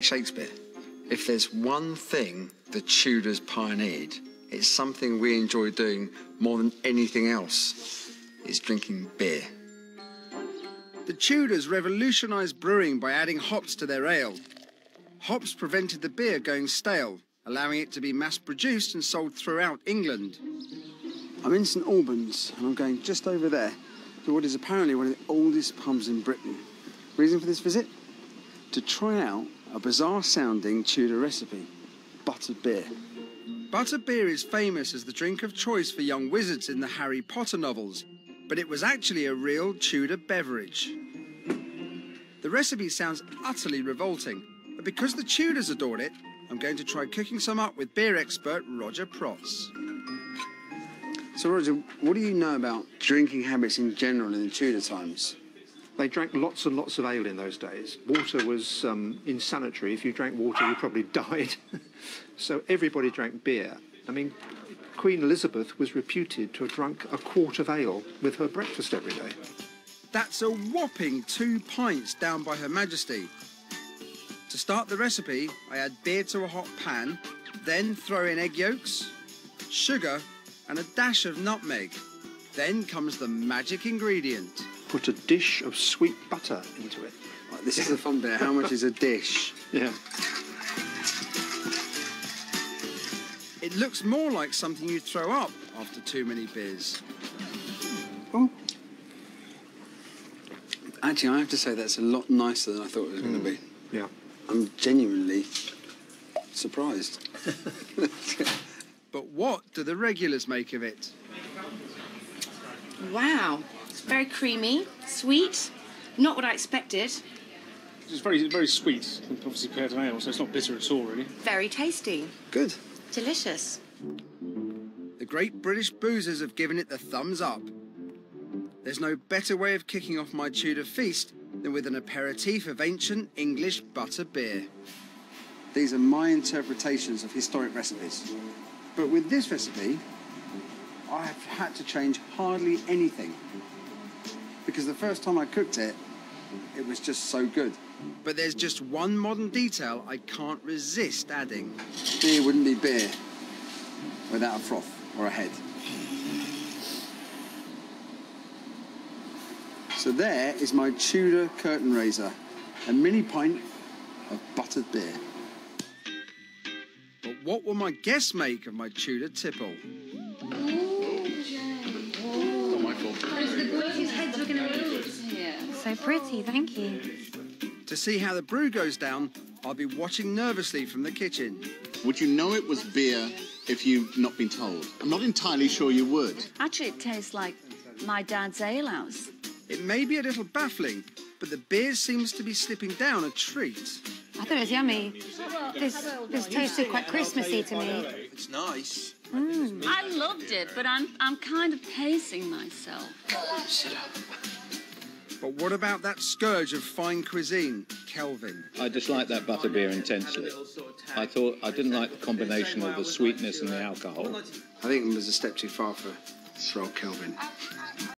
Shakespeare. If there's one thing the Tudors pioneered, it's something we enjoy doing more than anything else. It's drinking beer. The Tudors revolutionised brewing by adding hops to their ale. Hops prevented the beer going stale, allowing it to be mass-produced and sold throughout England. I'm in St Albans, and I'm going just over there to what is apparently one of the oldest pubs in Britain. Reason for this visit? To try out a bizarre-sounding Tudor recipe, buttered beer. Buttered beer is famous as the drink of choice for young wizards in the Harry Potter novels, but it was actually a real Tudor beverage. The recipe sounds utterly revolting, but because the Tudors adored it, I'm going to try cooking some up with beer expert Roger Protz. So Roger, what do you know about drinking habits in general in the Tudor times? They drank lots and lots of ale in those days. Water was insanitary. If you drank water, you probably died. So everybody drank beer. I mean, Queen Elizabeth was reputed to have drunk a quart of ale with her breakfast every day. That's a whopping 2 pints down by Her Majesty. To start the recipe, I add beer to a hot pan, then throw in egg yolks, sugar, and a dash of nutmeg. Then comes the magic ingredient. Put a dish of sweet butter into it. Right, this is the fun bit. How much is a dish? Yeah. It looks more like something you'd throw up after too many beers. Oh. Actually, I have to say that's a lot nicer than I thought it was going to be. Yeah. I'm genuinely surprised. But what do the regulars make of it? Wow, it's very creamy, sweet, not what I expected. It's very sweet, obviously compared to ale, so it's not bitter at all, really. Very tasty. Good. Delicious. The great British boozers have given it the thumbs up. There's no better way of kicking off my Tudor feast than with an aperitif of ancient English butter beer. These are my interpretations of historic recipes. But with this recipe, I have had to change hardly anything. Because the first time I cooked it, it was just so good. But there's just one modern detail I can't resist adding. Beer wouldn't be beer without a froth or a head. So there is my Tudor curtain raiser, a mini pint of buttered beer. But what will my guests make of my Tudor tipple? Not my fault. So pretty, thank you. To see how the brew goes down, I'll be watching nervously from the kitchen. Would you know it was beer if you'd not been told? I'm not entirely sure you would. Actually, it tastes like my dad's alehouse. It may be a little baffling, but the beer seems to be slipping down a treat. I thought it was yummy. This tasted quite Christmassy to me. It's nice. I loved it, but I'm kind of pacing myself. Sit up. But what about that scourge of fine cuisine, Kelvin? I disliked that butterbeer intensely. I didn't like the combination of the sweetness and the alcohol. I think it was a step too far for old Kelvin.